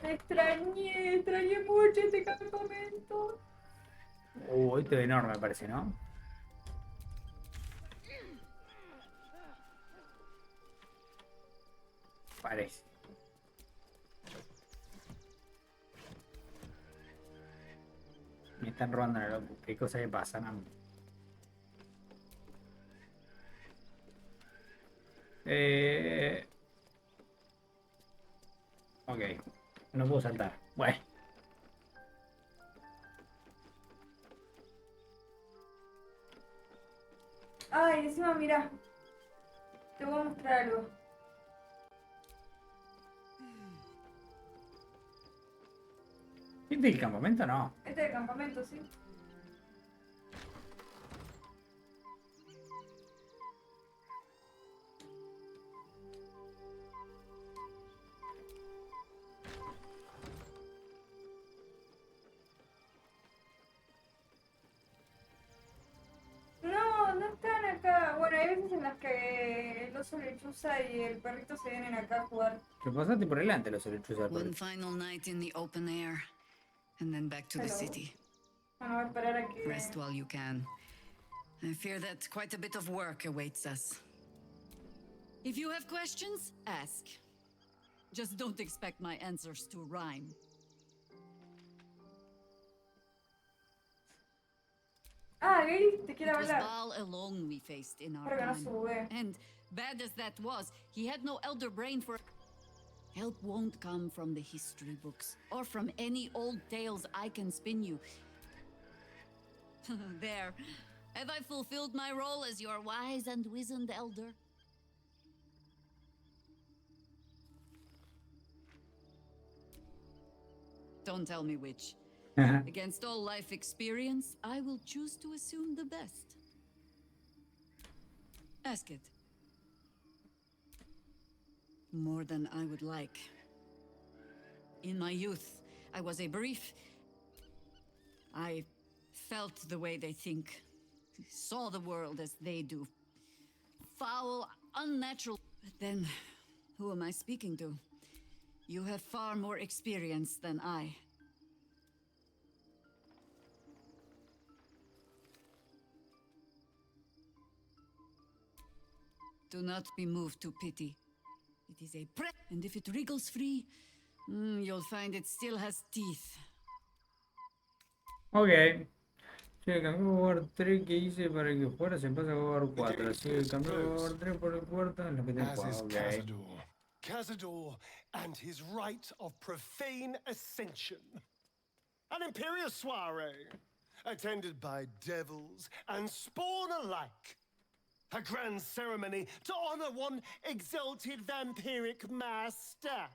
Extrañé mucho este campamento. Este es enorme, me parece, ¿no? Parece. Me están robando la loco. ¿Qué cosa que pasa? No. Eh... Ok. No puedo saltar. Bueno. Ay, encima, mira, te voy a mostrar algo. ¿Este es el campamento? No. Este es el campamento, ¿sí? No, no están acá. Bueno, hay veces en las que el oso lechuza y el perrito se vienen acá a jugar. Que pasaste por delante los lechuzas por One final night in the open air, and then back to the Hello. city. Bueno, voy a esperar a que... Rest while you can. I fear that quite a bit of work awaits us. If you have questions, ask. Just don't expect my answers to rhyme. Ah, Gary, te quiere It was hablar. Baal alone we faced in our Espero que no time. sube. And bad as that was, he had no elder brain for... Help won't come from the history books, or from any old tales I can spin you. There. Have I fulfilled my role as your wise and wizened elder? Don't tell me which. Against all life experience, I will choose to assume the best. Ask it. More than I would like. In my youth, I was a brief... I felt the way they think. Saw the world as they do. Foul, unnatural... But then, who am I speaking to? You have far more experience than I. Do not be moved to pity. It is a and if it wriggles free, you'll find it still has teeth. Ok. Si cambió a jugar 3 que hice para que fuera, se pasa a jugar 4. Así que cambió a jugar 3 por el cuarto, es lo que tengo As is jugado. Ok. Cazador. Cazador and his rite of profane ascension. An imperial soiree, attended by devils and spawn alike. A grand ceremony to honor one exalted vampiric master.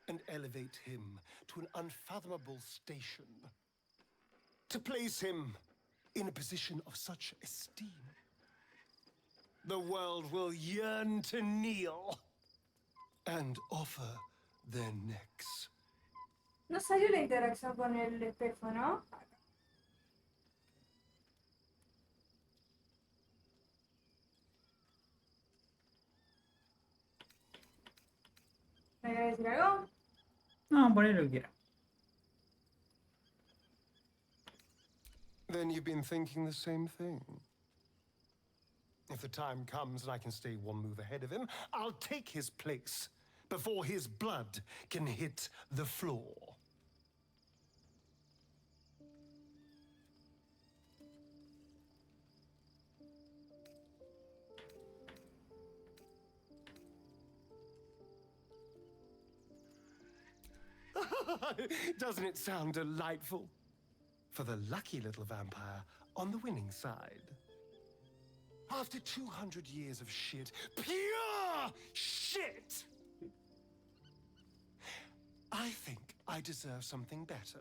And elevate him to an unfathomable station. To place him in a position of such esteem. The world will yearn to kneel and offer their necks. No salió la interacción con el espejo, ¿no? ¿Me querés decir algo? No, poné lo que quiera. Then you've been thinking the same thing. If the time comes and I can stay one move ahead of him, I'll take his place before his blood can hit the floor. Doesn't it sound delightful? For the lucky little vampire on the winning side. After 200 years of shit, pure shit, I think I deserve something better.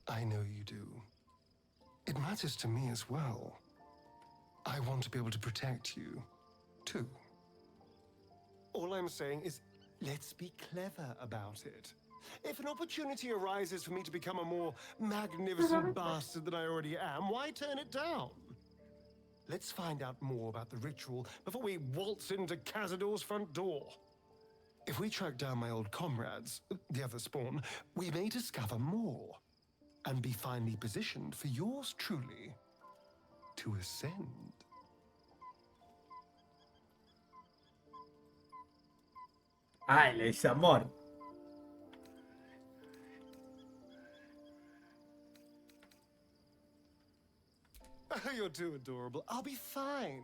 I know you do. It matters to me as well. I want to be able to protect you, too. All I'm saying is, let's be clever about it. If an opportunity arises for me to become a more magnificent bastard than I already am, why turn it down? Let's find out more about the ritual before we waltz into Cazador's front door. If we track down my old comrades, the other spawn, we may discover more and be finally positioned for yours truly to ascend. Ay, le dice amor. You're too adorable. I'll be fine.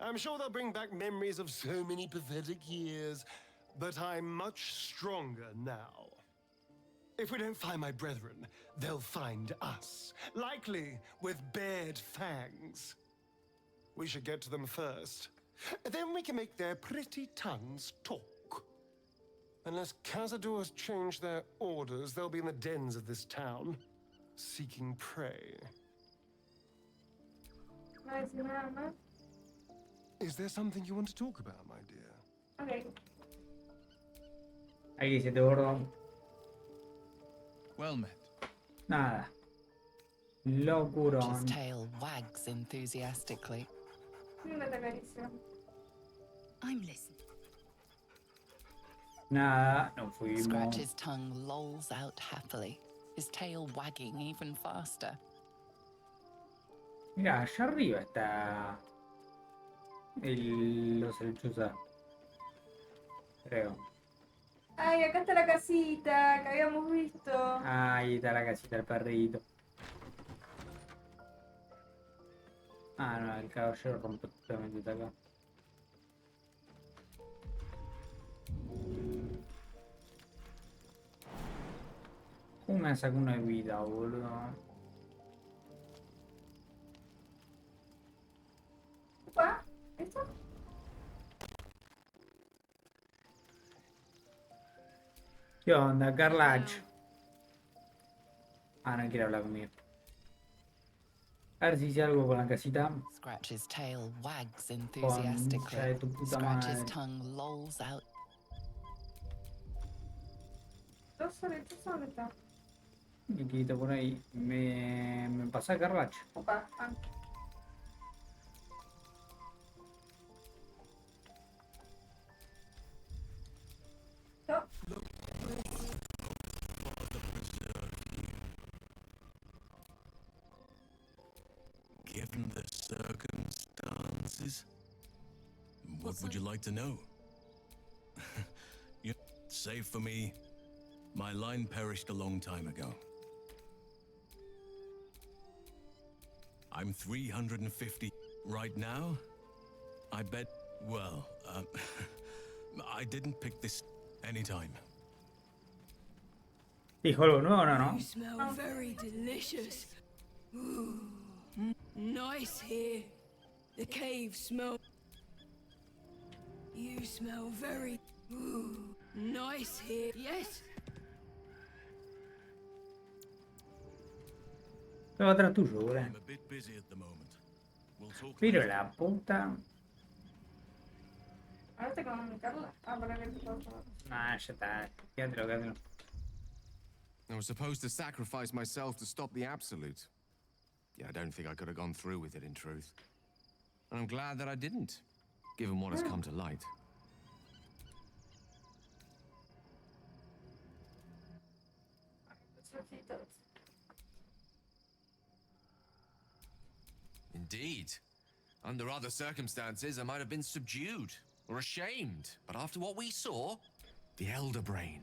I'm sure they'll bring back memories of so many pathetic years, but I'm much stronger now. If we don't find my brethren, they'll find us, likely with bared fangs. We should get to them first. Then we can make their pretty tongues talk. Unless Cazador has changed their orders, they'll be in the dens of this town, seeking prey. No decir nada más. Is there something you want to talk about, my dear? Ok. Ahí se te borró. Well met. Nada. His Locurón. tail wags enthusiastically. Una te acaricio. I'm listening. Nada. Nos fuimos. Scratch's tongue lolls out happily, his tail wagging even faster. Mira, allá arriba está los lechuzas. Creo. Ay, acá está la casita que habíamos visto. Ahí está la casita del perrito. Ah, no, el caballero rompe totalmente está acá. ¿Cómo me sacó una vida, boludo? Opa, ¿esto? ¿Qué onda, Carlach? Ah, no quiere hablar conmigo. A ver si hice algo con la casita. Scratch's tail wags Concha de enthusiastically. tu puta Scratch's madre. tongue lolls out. Dos lechuzas, ¿dónde está? Y quito por ahí. Me pasa Carlach. Opa, ah. No. Given the circumstances, what would you like to know? Save for me, my line perished a long time ago. I'm 350 right now. I bet, well, I didn't pick this anytime. ¿Dijo algo nuevo o no, no? You smell very delicious. Ooh, nice here. The cave smell. You smell very. Ooh, nice here. Yes. Estaba atrás tuyo, boludo. I'm a bit busy at the moment. We'll talk Pero later. la puta. Ahora te comunicarla. Ah, para ver qué pasa. Nah, ya está. Quédatelo, quédatelo. I was supposed to sacrifice myself to stop the Absolute. Yeah, I don't think I could have gone through with it, in truth. And I'm glad that I didn't, given what has come to light. Los ojitos. Indeed. Under other circumstances, I might have been subdued or ashamed. But after what we saw, the Elder Brain.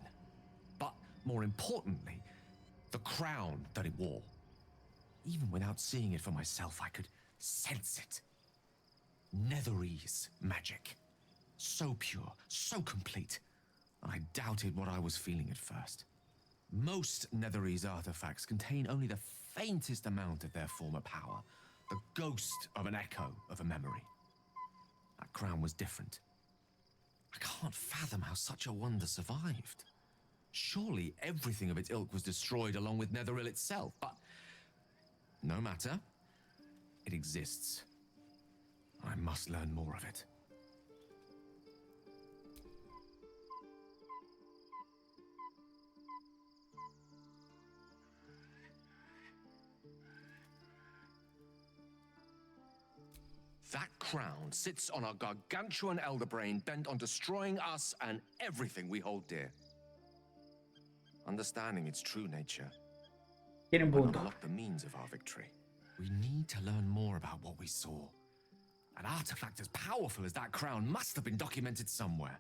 But more importantly, the crown that it wore. Even without seeing it for myself, I could sense it. Netherese magic. So pure, so complete. And I doubted what I was feeling at first. Most Netherese artifacts contain only the faintest amount of their former power. The ghost of an echo of a memory. That crown was different. I can't fathom how such a wonder survived. Surely everything of its ilk was destroyed along with Netheril itself, but no matter. It exists. I must learn more of it. That crown sits on a gargantuan elder brain bent on destroying us and everything we hold dear. Understanding its true nature Tiene un will punto. unlock the means of our victory. We need to learn more about what we saw. An artifact as powerful as that crown must have been documented somewhere.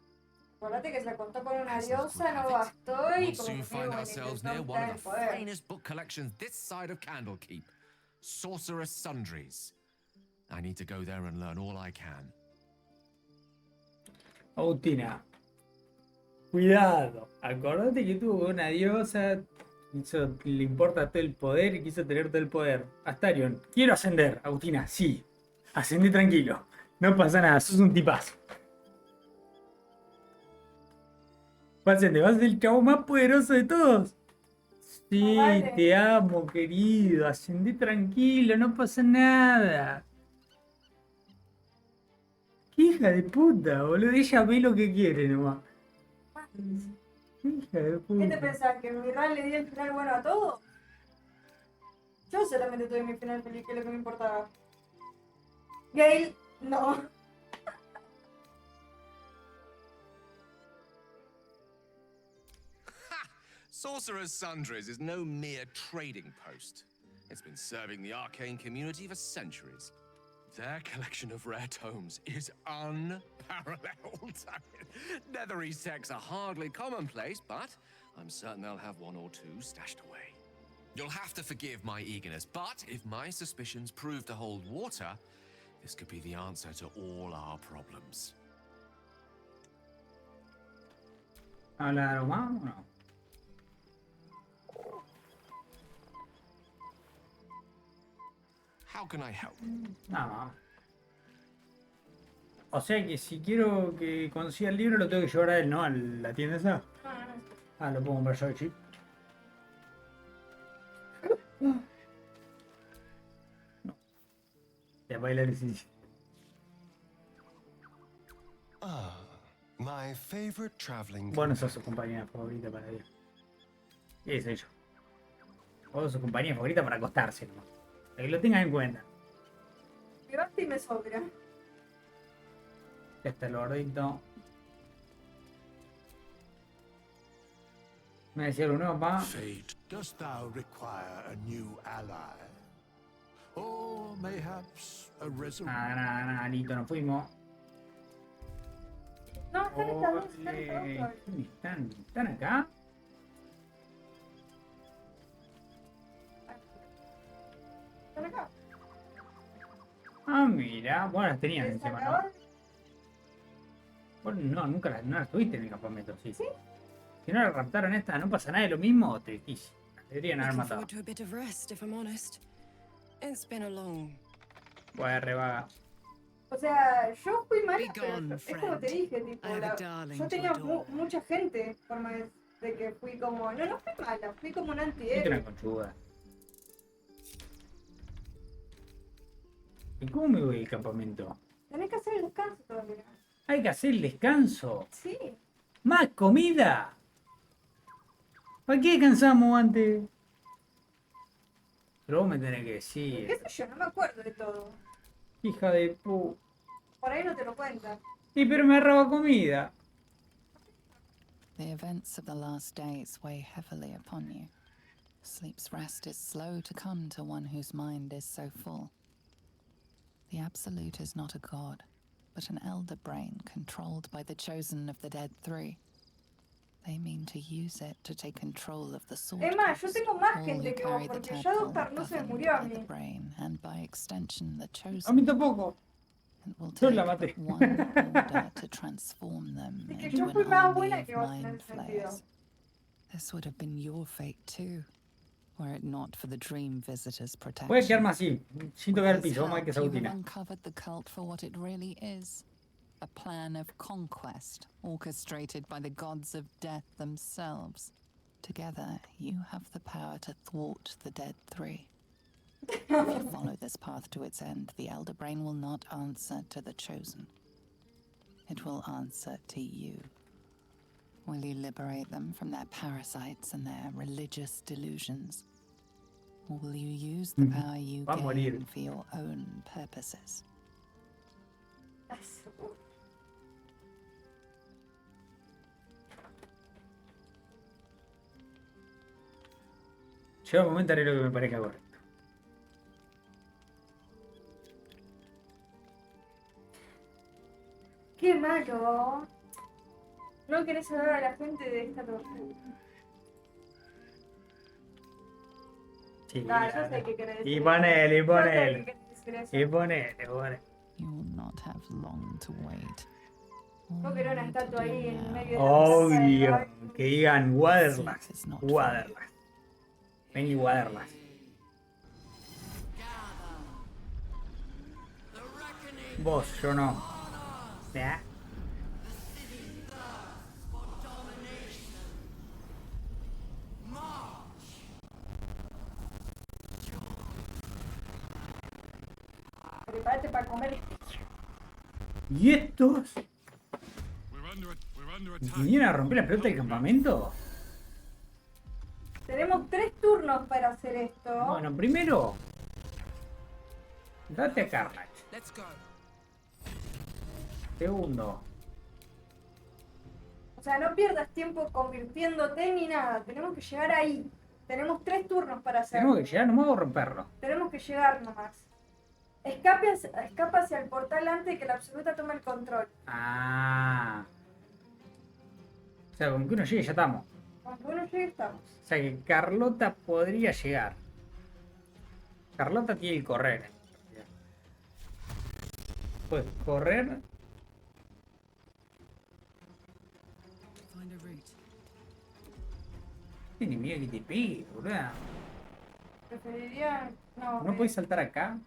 Acuérdate que se contó con una As luck would diosa, no have it, bastó y we'll como soon que find bueno, ourselves intentó near one quitar el of the poder. finest book collections this side of Candlekeep. Sorcerer's Sundries. I need to go there and learn all I can. Agustina. Cuidado. Acordate que tuvo una diosa. Le importa todo el poder y quiso tener todo el poder. Astarion, quiero ascender. Agustina, sí. Ascendé tranquilo. No pasa nada, sos un tipazo. Ascende, vas a ser el chavo más poderoso de todos. Sí, Vale. te amo, querido. Ascendé tranquilo, no pasa nada. Qué hija de puta, boludo. Ella ve lo que quiere nomás. Hija de puta. ¿Qué te pensás? ¿Que mi Ran le dio el final bueno a todo? Yo solamente tuve mi final feliz, que es lo que me importaba. Gale, no. Sorcerer's Sundries is no mere trading post. It's been serving the arcane community for centuries. Their collection of rare tomes is unparalleled. Netherese texts are hardly commonplace, but I'm certain they'll have one or two stashed away. You'll have to forgive my eagerness, but if my suspicions prove to hold water, this could be the answer to all our problems. ¿Habla algo más o no? How can I help? Nada más. O sea que si quiero que consiga el libro lo tengo que llevar a él, ¿no? A la tienda esa. Ah, lo puedo comprar yo, chip. No. Ya bailar sí. Ah, my favorite traveling. Vos no sos su compañía favorita para ir. ¿Qué soy yo? Vos sos su compañía favorita para acostarse, ¿no? Para que lo tengan en cuenta. Me basta y me sobra. Ya está el gordito. Me decía algo nuevo, pa. Fate, dost thou require a new ally? Or mayhaps a resurrection? Nada, listo, nos fuimos. No, están estas dos, están Ole, estas dos. ¿dónde están? ¿Están acá? Están acá. Ah, mira. Bueno, las tenían ¿Les encima, ¿no? acaban? Vos no, nunca las, no las tuviste en el campamento, sí. Sí. Si no las raptaron estas, ¿no pasa nada de lo mismo? Tristísimo. Las deberían haber Looking matado. forward to a bit of rest, if I'm honest. It's been a long. Pues revaga. O sea, yo fui mala, Be pero gone, es como te friend. dije, tipo, I have a darling yo to tenía adore. mucha gente, por más de que fui como, no fui mala, fui como un Viste una antihéroe. conchuda. ¿Y cómo me voy del campamento? Tenés que hacer el descanso todavía. Hay que hacer el descanso. Sí. ¡Más comida! ¿Para qué descansamos antes? Pero vos me tenés que ¿Qué decir. sé yo? No me acuerdo de todo. Hija de pu. Por ahí no te lo cuentan. Y pero me roba comida. The events of the last days weigh heavily upon you. Sleep's rest is slow to come to one whose mind is so full. The Absolute is not a god, but an elder brain controlled by the chosen of the dead three. They mean to use it to take control of the sword. Es más, yo tengo más All gente who que vos, carry the porque tadpole Shadowstar no se governed murió a by the mí. brain, and by extension the A chosen. mí tampoco. It will Yo take la maté. but one order to transform them Es que into yo an fui más army buena of que vos en mind ese sentido. flayers. This would have been your fate too, were it not for the dream visitor's protection. Voy a quedarme así, sin tocar el With his piso, vamos a ver qué help, se you have aglutina. uncovered the cult for what it really is. A plan of conquest orchestrated by the gods of death themselves. Together, you have the power to thwart the dead three. If you follow this path to its end, the Elder Brain will not answer to the Chosen. It will answer to you. Will you liberate them from their parasites and their religious delusions? Or will you use the power you Va a morir. gain for your own purposes? Llega un momento haré lo que me parezca correcto. ¡Qué malo! No querés hablar a la gente de esta tortura. Sí, No, yo sé que querés decir. y ponele, y Yo sé que ponele. querés decir eso. Y ponele. You will not have long to wait. No quiero una estatua ahí en medio de la Obvio. Que digan Sleep Waterlast. is not for you. Waterlast. Vení, Waterlast. Vos, yo no. ¿Ya? Prepárate para comer. ¿Y estos? We're under attack. ¿Vinieron a romper la pelota del campamento? Tenemos 3 turnos para hacer esto. Bueno, primero. Date a Carnage. Let's go. Segundo. O sea, no pierdas tiempo convirtiéndote ni nada. Tenemos que llegar ahí. Tenemos 3 turnos para hacerlo. Tenemos que llegar nomás o romperlo. Tenemos que llegar nomás. Escapa hacia el portal antes de que la absoluta tome el control. Ah. O sea, con que uno llegue ya estamos. Cuando uno llegue estamos. O sea que Carlota podría llegar. Carlota tiene que correr. Pues correr. Find a route. Tiene miedo que te pegue, boludo. Preferiría... No, ¿No podés saltar acá?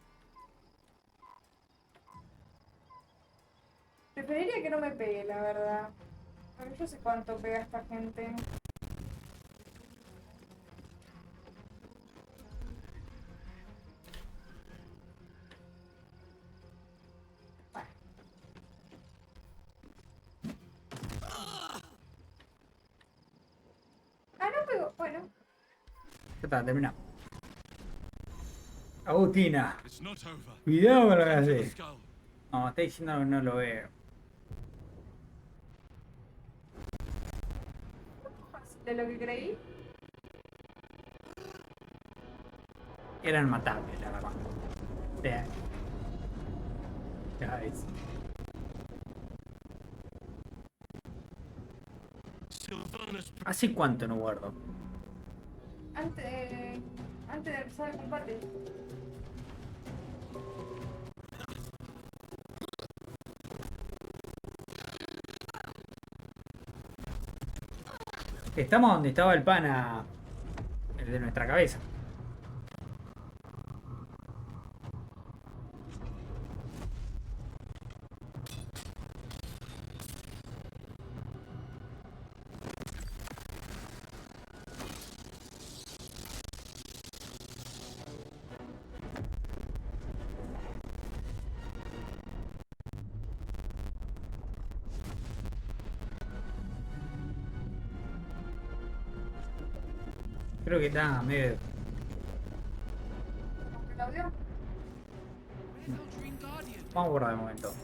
preferiría que no me pegue, la verdad. Porque yo sé cuánto pega esta gente. Ah, no pegó. Bueno. Ya está, terminamos. Agustina, It's not over. cuidado con lo que The haces. skull. No, está diciendo que no lo veo. De lo que creí. Eran matables, la verdad. Vean. Ya ves. Sylvanas ¿Hace cuánto no guardo? Antes de empezar el combate. Estamos donde estaba el pana. El de nuestra cabeza. Creo que está medio. ¿Aunque lo vio? Where's our dream guardian? Vamos a guardar de momento.